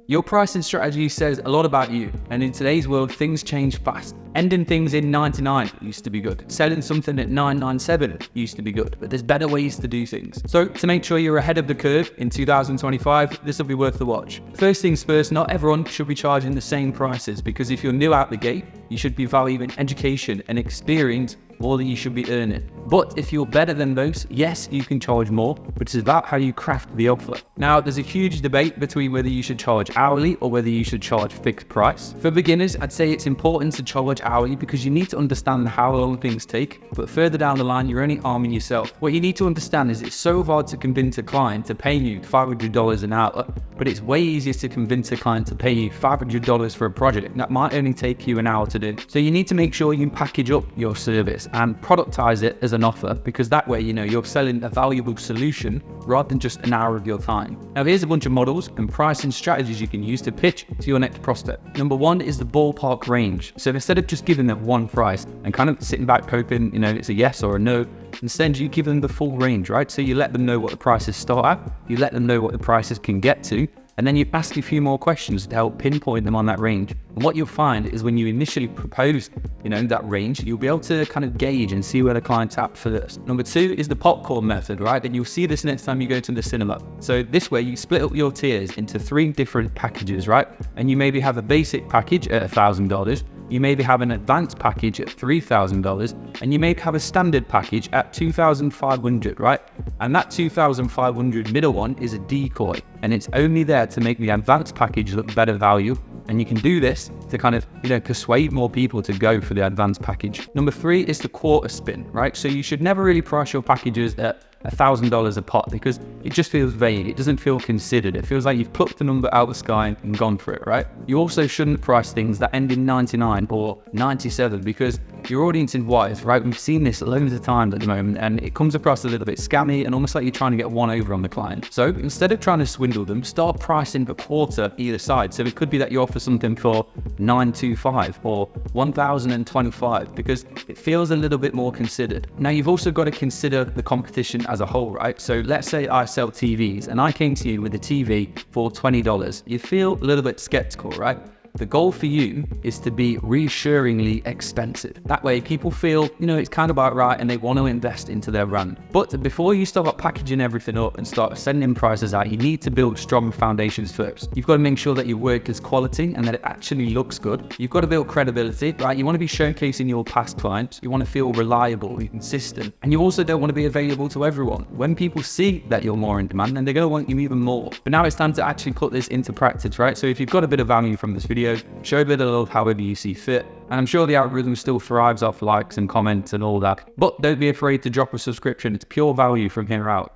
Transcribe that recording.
Your pricing strategy says a lot about you, and in today's world, things change fast. Ending things in 99 used to be good. Selling something at 997 used to be good, but there's better ways to do things. So to make sure you're ahead of the curve in 2025, this will be worth the watch. First things first, not everyone should be charging the same prices, because if you're new out the gate, you should be valuing education and experience more than you should be earning. But if you're better than those, yes, you can charge more, but it's about how you craft the offer. Now, there's a huge debate between whether you should charge hourly or whether you should charge fixed price. For beginners, I'd say it's important to charge hourly because you need to understand how long things take, but further down the line, you're only harming yourself. What you need to understand is it's so hard to convince a client to pay you $500 an hour, but it's way easier to convince a client to pay you $500 for a project that might only take you an hour to do. So you need to make sure you package up your service and productize it as an offer, because that way, you're selling a valuable solution rather than just an hour of your time. Now, here's a bunch of models and pricing strategies you can use to pitch to your next prospect. Number one is the ballpark range. So instead of just giving them one price and kind of sitting back hoping, it's a yes or a no, instead you give them the full range, right? So you let them know what the prices start at, you let them know what the prices can get to, and then you ask a few more questions to help pinpoint them on that range. And what you'll find is when you initially propose, that range, you'll be able to kind of gauge and see where the client's at first. Number two is the popcorn method, right? And you'll see this next time you go to the cinema. So this way you split up your tiers into 3 different packages, right? And you maybe have a basic package at $1,000. You maybe have an advanced package at $3,000, and you maybe have a standard package at $2,500, right? And that $2,500 middle one is a decoy, and it's only there to make the advanced package look better value. And you can do this to kind of, persuade more people to go for the advanced package. Number 3 is the quarter spin, right? So you should never really price your packages at $1,000 a pot, because it just feels vague. It doesn't feel considered. It feels like you've plucked the number out of the sky and gone for it, right? You also shouldn't price things that end in 99 or 97, because your audience is wise, right? We've seen this loads of times at the moment, and it comes across a little bit scammy and almost like you're trying to get one over on the client. So instead of trying to swindle them, start pricing a quarter either side. So it could be that you offer something for $925 or $1,025, because it feels a little bit more considered. Now, you've also got to consider the competition as a whole, right? So let's say I sell TVs and I came to you with a TV for $20. You feel a little bit skeptical, right? The goal for you is to be reassuringly expensive. That way people feel, it's kind of about right and they want to invest into their brand. But before you start packaging everything up and start sending prices out, you need to build strong foundations first. You've got to make sure that your work is quality and that it actually looks good. You've got to build credibility, right? You want to be showcasing your past clients. You want to feel reliable, consistent. And you also don't want to be available to everyone. When people see that you're more in demand, then they're going to want you even more. But now it's time to actually put this into practice, right? So if you've got a bit of value from this video, show a bit of love however you see fit. And I'm sure the algorithm still thrives off likes and comments and all that. But don't be afraid to drop a subscription. It's pure value from here out.